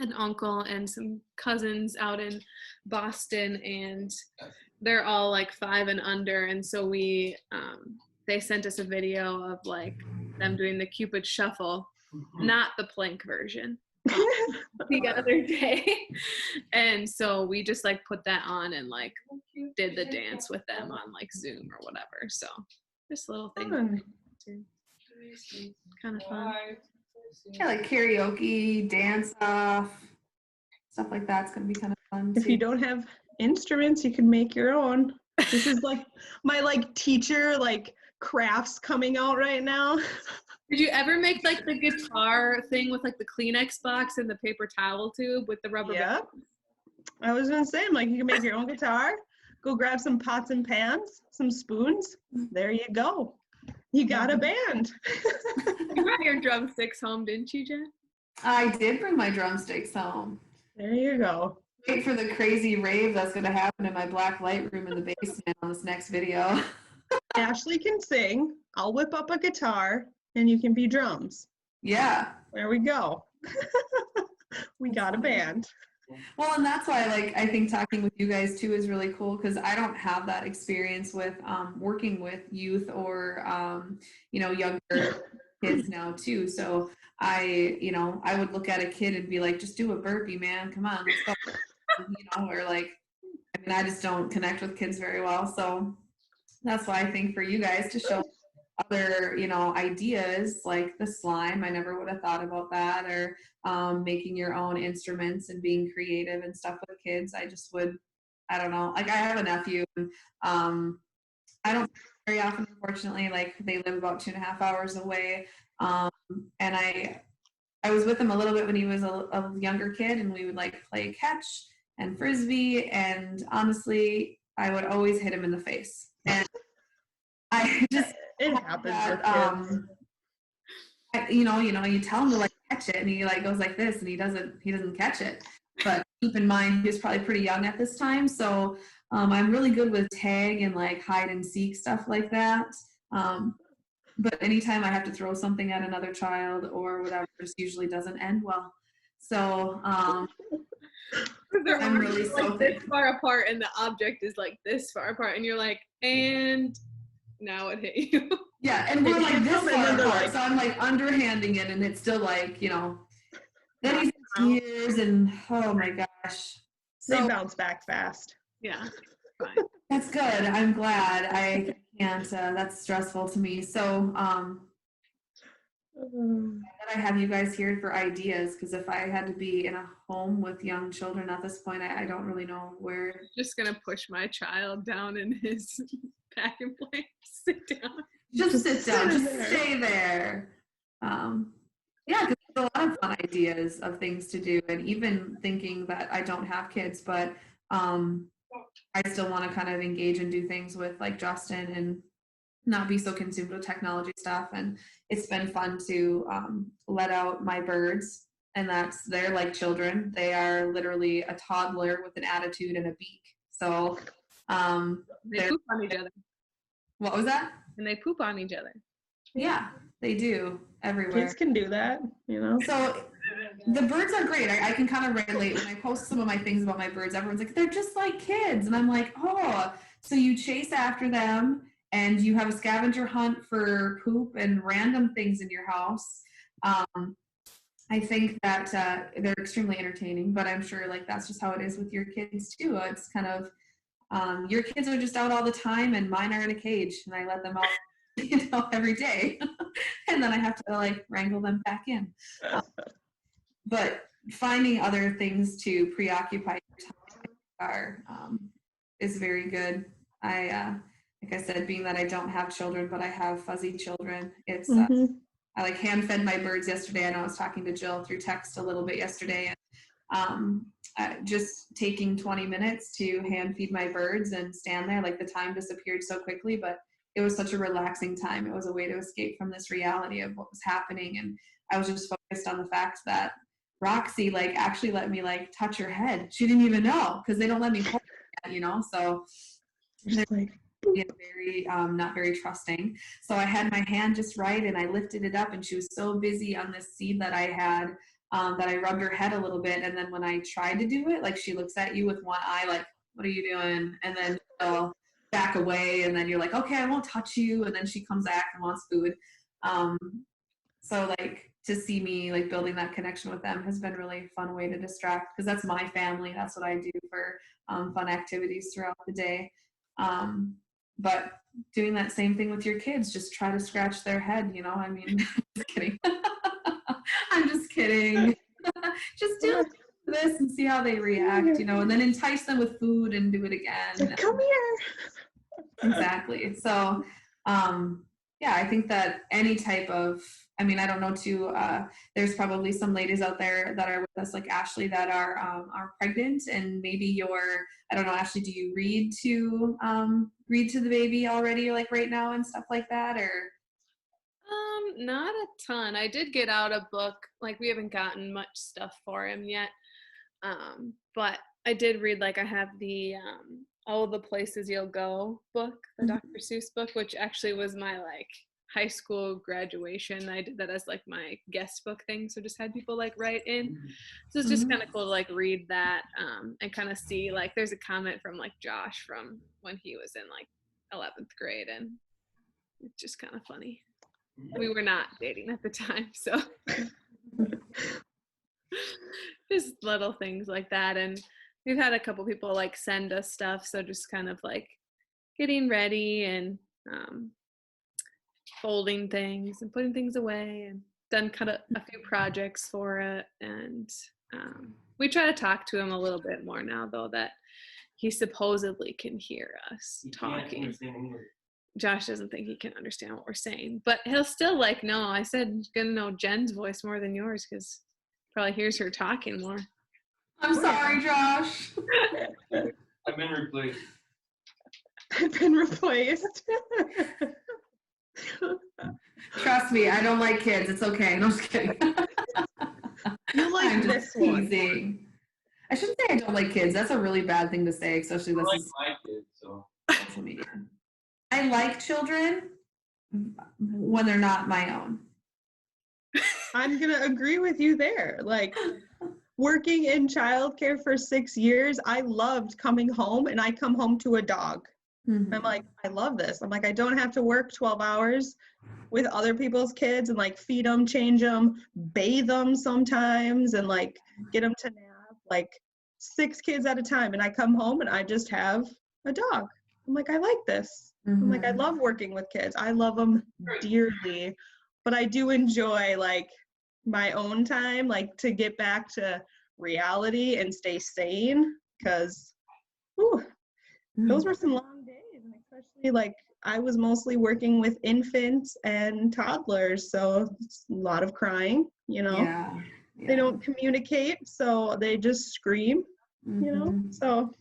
an uncle, and some cousins out in Boston, and they're all like 5 and under. And so they sent us a video of like them doing the Cupid Shuffle, not the plank version, the other day. And so we just like put that on and like did the dance with them on like Zoom or whatever. So just a little thing kind of fun. Yeah, like karaoke, dance off, stuff like that's gonna be kind of fun too. If you don't have instruments, you can make your own. This is like my like teacher like crafts coming out right now. Did you ever make like the guitar thing with like the Kleenex box and the paper towel tube with the rubber band? I was gonna say, I'm like, you can make your own guitar. Go grab some pots and pans, some spoons. There you go. You got a band. You brought your drumsticks home, didn't you, Jen? I did bring my drumsticks home. There you go. Wait for the crazy rave that's going to happen in my black light room in the basement on this next video. Ashley can sing. I'll whip up a guitar and you can be drums. Yeah. There we go. We got a band. Well, and that's why, like, I think talking with you guys too is really cool, because I don't have that experience with working with youth or, younger kids now too. So I would look at a kid and be like, just do a burpee, man. Come on, let's go. Or like, I just don't connect with kids very well. So that's why I think for you guys to show other, ideas like the slime, I never would have thought about that, or making your own instruments and being creative and stuff with kids. I don't know. Like I have a nephew, and, I don't very often, unfortunately. Like they live about 2.5 hours away, and I was with him a little bit when he was a younger kid, and we would like play catch and frisbee, and honestly, I would always hit him in the face, and I just it happens with kids. You tell him to like catch it, and he like goes like this, and he doesn't catch it. But keep in mind, he was probably pretty young at this time, so I'm really good with tag and like hide and seek stuff like that. But anytime I have to throw something at another child or whatever, it just usually doesn't end well. So I'm really like this far apart, and the object is like this far apart, and you're like, and now it hit you. Yeah, and we're like this far apart, so I'm like underhanding it, and it's still like, then he's in tears, and oh my gosh. So, they bounce back fast. Yeah. That's good. I'm glad. I And that's stressful to me. So I have you guys here for ideas, because if I had to be in a home with young children at this point, I don't really know where. Just gonna push my child down in his pack and play. Sit down. Just sit down, sit just stay there. Yeah, because there's a lot of fun ideas of things to do, and even thinking that I don't have kids, but I still want to kind of engage and do things with like Justin and not be so consumed with technology stuff. And it's been fun to let out my birds, and they're like children. They are literally a toddler with an attitude and a beak. So They poop on each other. what was that? And they poop on each other. Yeah, they do everywhere. Kids can do that, you know. So the birds are great. I can kind of relate. When I post some of my things about my birds, everyone's like, they're just like kids. And I'm like, oh, so you chase after them and you have a scavenger hunt for poop and random things in your house. I think that they're extremely entertaining, but I'm sure like that's just how it is with your kids too. It's kind of, your kids are just out all the time and mine are in a cage and I let them out, you know, every day. And then I have to like wrangle them back in. But finding other things to preoccupy your time is very good. Like I said, being that I don't have children, but I have fuzzy children, it's I like hand fed my birds yesterday. I know I was talking to Jill through text a little bit yesterday, and just taking 20 minutes to hand feed my birds and stand there, like the time disappeared so quickly, but it was such a relaxing time. It was a way to escape from this reality of what was happening. And I was just focused on the fact that Roxy like actually let me like touch her head. She didn't even know, because they don't let me hold her yet, you know, so they're like very not very trusting. So I had my hand just right and I lifted it up, and she was so busy on this seed that I had that I rubbed her head a little bit. And then when I tried to do it, like she looks at you with one eye like, what are you doing? And then she'll back away, and then you're like, okay, I won't touch you. And then she comes back and wants food. So like to see me like building that connection with them has been really a fun way to distract, because that's my family. That's what I do for fun activities throughout the day. But doing that same thing with your kids, just try to scratch their head, you know, I mean, just kidding. I'm just kidding. Just do this and see how they react, you know, and then entice them with food and do it again. Come here. Exactly. So, yeah, I think that any type of, I mean, I don't know too, there's probably some ladies out there that are with us like Ashley that are pregnant, and maybe I don't know, Ashley, do you read to the baby already, like right now and stuff like that, or? Not a ton. I did get out a book, like we haven't gotten much stuff for him yet. But I did read, like I have the All the Places You'll Go book, the Dr. Seuss book, which actually was my like high school graduation. I did that as like my guest book thing, so just had people like write in. So it's just kind of cool to like read that and kind of see, like there's a comment from like Josh from when he was in like 11th grade, and it's just kind of funny. We were not dating at the time, so just little things like that. And we've had a couple people like send us stuff, so just kind of like getting ready and folding things and putting things away, and done kind of a few projects for it. And we try to talk to him a little bit more now, though, that he supposedly can hear us talking. Josh doesn't think he can understand what we're saying, but he'll still like, no, I said he's gonna know Jen's voice more than yours, because probably hears her talking more. I'm sorry, Josh. I've been replaced. I've been replaced. Trust me, I don't like kids. It's okay. No, I'm just kidding. You like I'm this just one. teasing. I shouldn't say I don't like kids. That's a really bad thing to say, especially this is my kids, so social media. I like children when they're not my own. I'm going to agree with you there. Like, working in childcare for 6 years, I loved coming home, and I come home to a dog. I'm like, I love this. I'm like, I don't have to work 12 hours with other people's kids and like feed them, change them, bathe them sometimes, and like get them to nap, like 6 kids at a time. And I come home and I just have a dog. I'm like, I like this. I'm like, I Mhm. love working with kids. I love them dearly, but I do enjoy like my own time, like to get back to reality and stay sane, because those were some long days, and especially like I was mostly working with infants and toddlers, so it's a lot of crying, Yeah. They Yeah. don't communicate, so they just scream, Mhm. so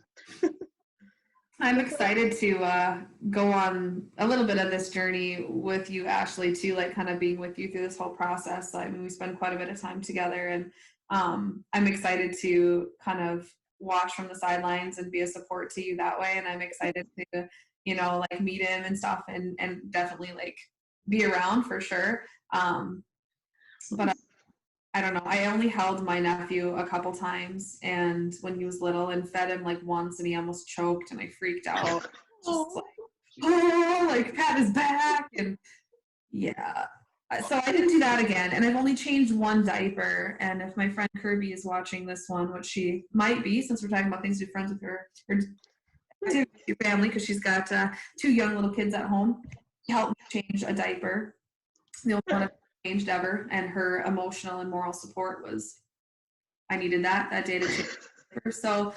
I'm excited to go on a little bit of this journey with you, Ashley, too, like kind of being with you through this whole process. I mean, we spend quite a bit of time together, and I'm excited to kind of watch from the sidelines and be a support to you that way. And I'm excited to, like meet him and stuff, and definitely like be around for sure. But I don't know. I only held my nephew a couple times, and when he was little, and fed him like once, and he almost choked, and I freaked out. Just like, oh, like pat his back, and yeah. So I didn't do that again, and I've only changed one diaper. And if my friend Kirby is watching this one, which she might be, since we're talking about things to do friends with her family, because she's got 2 young little kids at home, help me change a diaper. The only one I've changed ever, and her emotional and moral support was, I needed that day to change her. So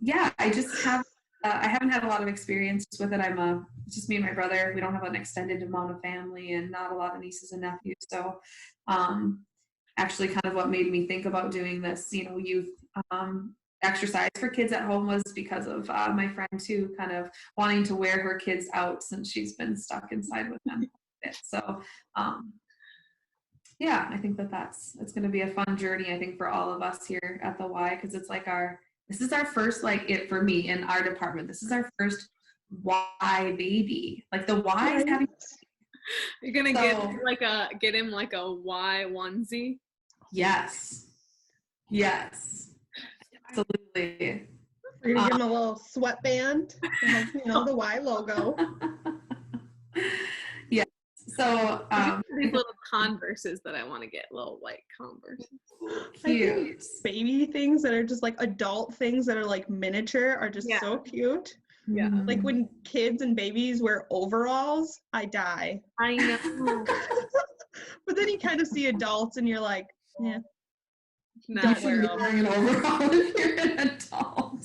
yeah, I just have I haven't had a lot of experience with it. It's just me and my brother. We don't have an extended amount of family and not a lot of nieces and nephews. So actually kind of what made me think about doing this, youth exercise for kids at home, was because of my friend too, kind of wanting to wear her kids out since she's been stuck inside with them. So yeah, I think it's going to be a fun journey, I think, for all of us here at the Y, because it's like this is our first, like, it for me in our department, this is our first Y baby. Like the Y is having. You're gonna get him like a Y onesie. Yes, absolutely. We're gonna give him a little sweatband that has, the Y logo. Yeah. So these little Converses that I want to get, little white Converses. Cute. Baby things that are just like adult things that are like miniature are just so cute. Yeah. Like when kids and babies wear overalls, I die. I know. But then you kind of see adults and you're like, yeah. No. You shouldn't be wearing an overall if you're an adult.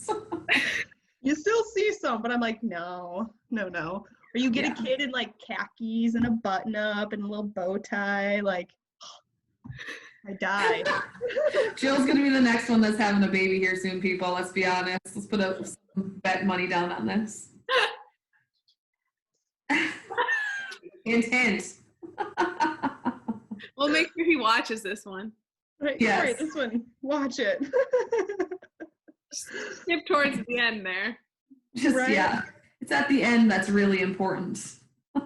You still see some, but I'm like, no. Or you get a kid in like khakis and a button up and a little bow tie, like, I die. Jill's gonna be the next one that's having a baby here soon, people. Let's be honest. Let's put some bet money down on this. Hint. We'll make sure he watches this one. Right, yes. Right, this one. Watch it. Skip towards the end there. Just right? Yeah. It's at the end that's really important.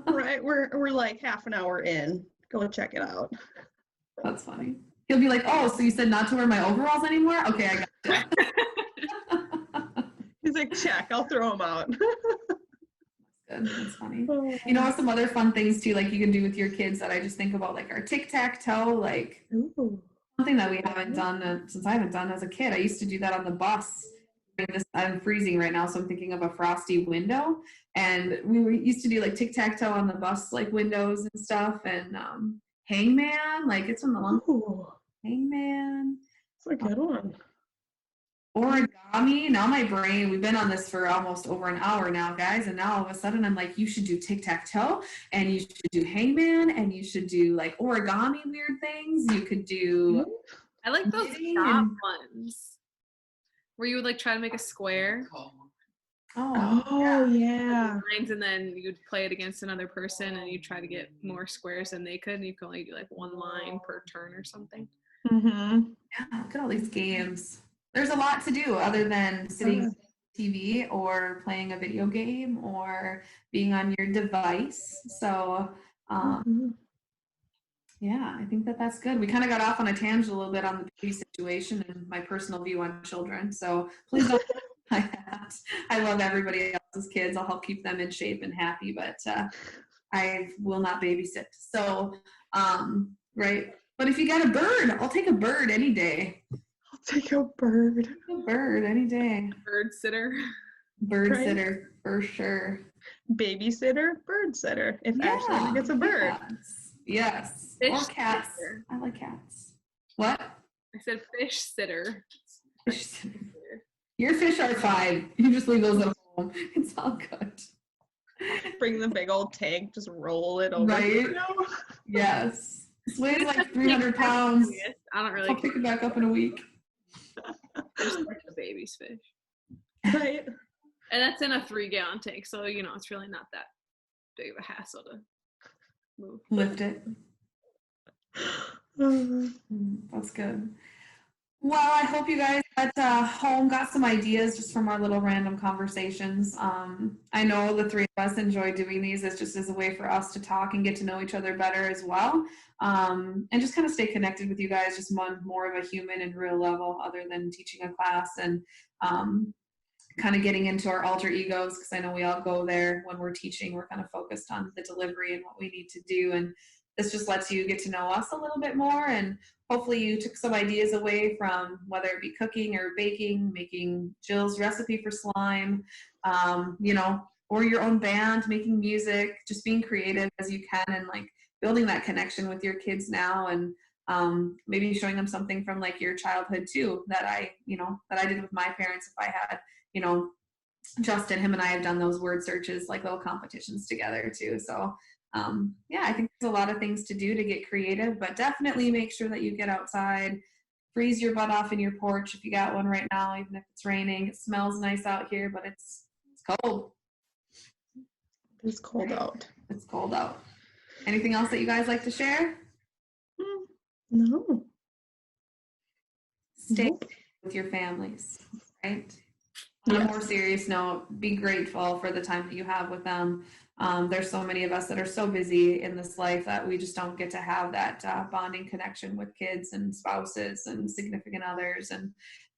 Right, we're like half an hour in. Go check it out. That's funny. He'll be like, "Oh, so you said not to wear my overalls anymore? Okay, I got you." He's like, check, I'll throw them out. Good. That's funny. Some other fun things too, like you can do with your kids that I just think about, like our Tic Tac Toe, like something that we haven't done since I haven't done as a kid. I used to do that on the bus. I'm freezing right now, so I'm thinking of a frosty window. And we used to do like tic tac toe on the bus, like windows and stuff. And hangman, like it's from the long hangman. It's a good one. Origami. Now my brain, we've been on this for almost over an hour now, guys. And now all of a sudden I'm like, you should do tic tac toe, and you should do hangman, and you should do like origami weird things. You could do. I like those stop ones where you would like try to make a square. Oh yeah. Lines, and then you'd play it against another person, and you try to get more squares than they could, and you can only do like one line per turn or something. Mm-hmm. Yeah, look at all these games. There's a lot to do other than sitting on TV or playing a video game or being on your device. So yeah, I think that's good. We kind of got off on a tangent a little bit on the baby situation and my personal view on children. So please don't like that. I love everybody else's kids. I'll help keep them in shape and happy, but I will not babysit. So, right. But if you got a bird, I'll take a bird any day. I'll take a bird. A bird any day. Bird sitter. Bird sitter for sure. Babysitter, bird sitter. If Ashley ever gets a bird. Yes. Fish Or cats. sitter. I like cats. What? I said fish sitter. Fish sitter. Your fish are fine. You just leave those at home. It's all good. Bring the big old tank, just roll it over. Right? Yes. This weighs like 300 pounds. I don't really I'll pick it back up in a week. just like a baby's fish. Right. And that's in a 3-gallon tank, so it's really not that big of a hassle to move. Lift it. That's good. Well, I hope you guys at home got some ideas just from our little random conversations. I know the three of us enjoy doing these. It's just as a way for us to talk and get to know each other better as well. And just kind of stay connected with you guys, just on more of a human and real level other than teaching a class, and kind of getting into our alter egos, because I know we all go there when we're teaching. We're kind of focused on the delivery and what we need to do. And this just lets you get to know us a little bit more, and hopefully you took some ideas away from whether it be cooking or baking, making Jill's recipe for slime, or your own band, making music, just being creative as you can, and like building that connection with your kids now, and maybe showing them something from like your childhood too, that I did with my parents. If I had, Justin, him and I have done those word searches, like little competitions together too. So I think there's a lot of things to do to get creative, but definitely make sure that you get outside, freeze your butt off in your porch if you got one right now, even if it's raining. It smells nice out here, but it's cold. It's cold out. It's cold out. Anything else that you guys like to share? No. Stay with your families, right? On a more serious note, be grateful for the time that you have with them. There's so many of us that are so busy in this life that we just don't get to have that bonding connection with kids and spouses and significant others and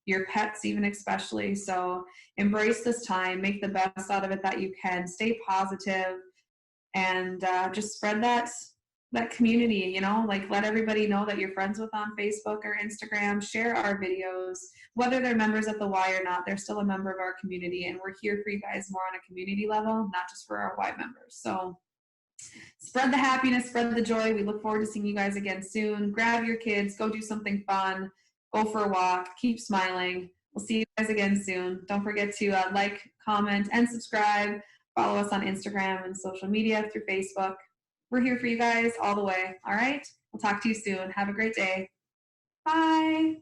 your pets even especially. So embrace this time, make the best out of it that you can, stay positive, and just spread that community, like let everybody know that you're friends with on Facebook or Instagram. Share our videos, whether they're members of the Y or not. They're still a member of our community, and we're here for you guys more on a community level, not just for our Y members. So spread the happiness, spread the joy. We look forward to seeing you guys again soon. Grab your kids, go do something fun, go for a walk, keep smiling. We'll see you guys again soon. Don't forget to like, comment, and subscribe. Follow us on Instagram and social media through Facebook. We're here for you guys all the way. All right? We'll talk to you soon. Have a great day. Bye.